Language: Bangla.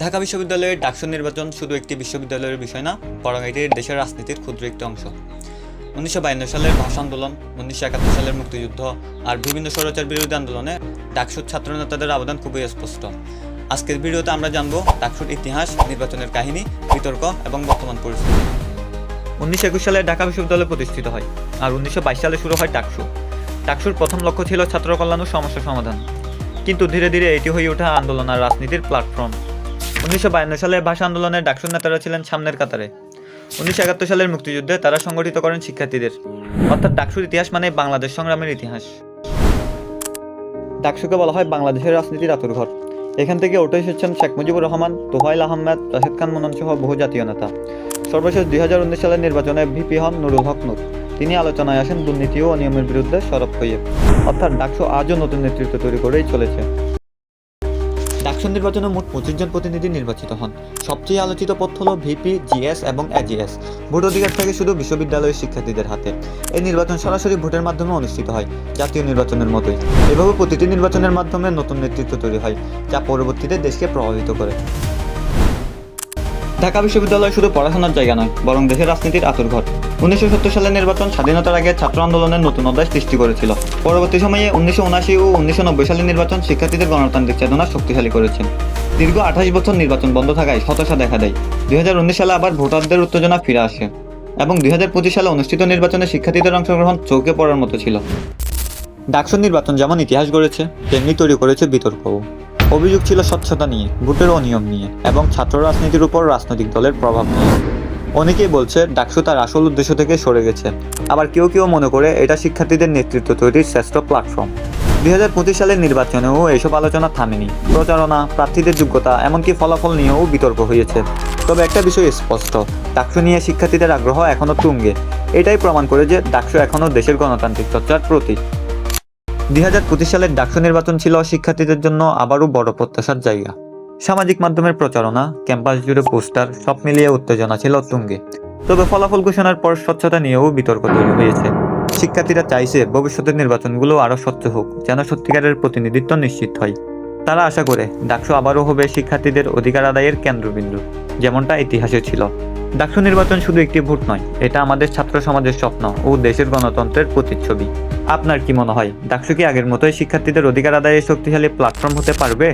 ঢাকা বিশ্ববিদ্যালয়ের ডাকসু নির্বাচন শুধু একটি বিশ্ববিদ্যালয়ের বিষয় না, বরং এটি দেশের রাজনীতির ক্ষুদ্র একটি অংশ। 1952 সালের ভাষা আন্দোলন, 1971 সালের মুক্তিযুদ্ধ আর বিভিন্ন স্বৈরাচার বিরোধী আন্দোলনে ডাকসুর ছাত্র নেতাদের অবদান খুবই স্পষ্ট। আজকের ভিডিওতে আমরা জানব ডাকসুর ইতিহাস, নির্বাচনের কাহিনী, বিতর্ক এবং বর্তমান পরিস্থিতি। 1921 সালে ঢাকা বিশ্ববিদ্যালয় প্রতিষ্ঠিত হয় আর 1922 সালে শুরু হয় ডাকসু। ডাকসুর প্রথম লক্ষ্য ছিল ছাত্র কল্যাণ ও সমস্যা সমাধান, কিন্তু ধীরে ধীরে এটি হয়ে ওঠা আন্দোলন আর রাজনীতির প্ল্যাটফর্ম। 1952 সালে ভাষা আন্দোলনে ডাকসুর নেতারা ছিলেন সামনের কাতারে। 1971 সালের মুক্তিযুদ্ধে তারা সংগঠিত করেন শিক্ষার্থীদের। অর্থাৎ ডাকসুর ইতিহাস মানে বাংলাদেশ সংগ্রামের ইতিহাস। ডাকসুকে বলা হয় বাংলাদেশের রাজনীতির আঁতুড়ঘর। এখান থেকে উঠে এসেছেন শেখ মুজিবুর রহমান, তোফায়েল আহমেদ, রাশেদ খান মুনন সহ বহু জাতীয় নেতা। সর্বশেষ 2019 সালের নির্বাচনে ভিপি হন নুরুল হক নূর। তিনি আলোচনায় আসেন দুর্নীতি ও অনিয়মের বিরুদ্ধে সরব হয়ে। অর্থাৎ ডাকসু আজও নতুন নেতৃত্ব তৈরি করেই চলেছে। ডাকসু নির্বাচনে মোট 25 জন প্রতিনিধি নির্বাচিত হন। সবচেয়ে আলোচিত পদ হল ভিপি, জিএস এবং এজিএস। ভোট অধিকার থাকে শুধু বিশ্ববিদ্যালয়ের শিক্ষার্থীদের হাতে। এই নির্বাচন সরাসরি ভোটের মাধ্যমে অনুষ্ঠিত হয়, জাতীয় নির্বাচনের মতোই। এভাবে প্রতিটি নির্বাচনের মাধ্যমে নতুন নেতৃত্ব তৈরি হয়, যা পরবর্তীতে দেশকে প্রভাবিত করে। ঢাকা বিশ্ববিদ্যালয় শুধু পড়াশোনার জায়গা নয়, বরং দেশের রাজনীতির আঁতুড়ঘর। 1970 সালের নির্বাচন স্বাধীনতার আগে ছাত্র আন্দোলনের নতুন অধ্যায় সৃষ্টি করেছিল। পরবর্তী সময়ে 1979 ও 1990 সালের নির্বাচন শিক্ষার্থীদের গণতান্ত্রিক চেতনা শক্তিশালী করেছে। দীর্ঘ 28 বছর নির্বাচন বন্ধ থাকায় হতাশা দেখা দেয়। 2019 সালে আবার ভোটারদের উত্তেজনা ফিরে আসে এবং 2025 সালে অনুষ্ঠিত নির্বাচনে শিক্ষার্থীদের অংশগ্রহণ চৌকে পড়ার মতো ছিল। ডাকসু নির্বাচন যেমন ইতিহাস গড়েছে, তেমনি তৈরি করেছে বিতর্কও। অভিযোগ ছিল স্বচ্ছতা নিয়ে, ভোটের অনিয়ম নিয়ে এবং ছাত্র রাজনীতির উপর রাজনৈতিক দলের প্রভাব নিয়ে। অনেকেই বলছে ডাকসু তার আসল উদ্দেশ্য থেকে সরে গেছে, আবার কেউ কেউ মনে করে এটা শিক্ষার্থীদের নেতৃত্ব তৈরির শ্রেষ্ঠ প্ল্যাটফর্ম। 2025 সালের নির্বাচনেও এইসব আলোচনা থামেনি। প্রচারণা, প্রার্থীদের যোগ্যতা, এমনকি ফলাফল নিয়েও বিতর্ক হয়েছে। তবে একটা বিষয় স্পষ্ট, ডাকসু নিয়ে শিক্ষার্থীদের আগ্রহ এখনও তুঙ্গে। এটাই প্রমাণ করে যে ডাকসু এখনও দেশের গণতান্ত্রিক চর্চার প্রতীক। 2025 সালের ডাকসু নির্বাচন ছিল শিক্ষার্থীদের জন্য আবারও বড় প্রত্যাশার জায়গা। সামাজিক মাধ্যমের প্রচারণা, ক্যাম্পাস জুড়ে পোস্টার, সব মিলিয়ে উত্তেজনা ছিল তুঙ্গে। তবে ফলাফল ঘোষণার পর স্বচ্ছতা নিয়েও বিতর্ক তৈরি হয়েছে। শিক্ষার্থীরা চাইছে ভবিষ্যতের নির্বাচনগুলো আরও স্বচ্ছ হোক, যেন সত্যিকারের প্রতিনিধিত্ব নিশ্চিত হয়। তারা আশা করে ডাকসু আবারও হবে শিক্ষার্থীদের অধিকার আদায়ের কেন্দ্রবিন্দু, যেমনটা ইতিহাসে ছিল। ডাকসু নির্বাচন শুধু একটি ভোট নয়, এটা আমাদের ছাত্র সমাজের স্বপ্ন ও দেশের গণতন্ত্রের প্রতিচ্ছবি। আপনার কি মনে হয়, ডাকসু কি আগের মতোই শিক্ষার্থীদের অধিকার আদায়ের শক্তিশালী প্ল্যাটফর্ম হতে পারবে?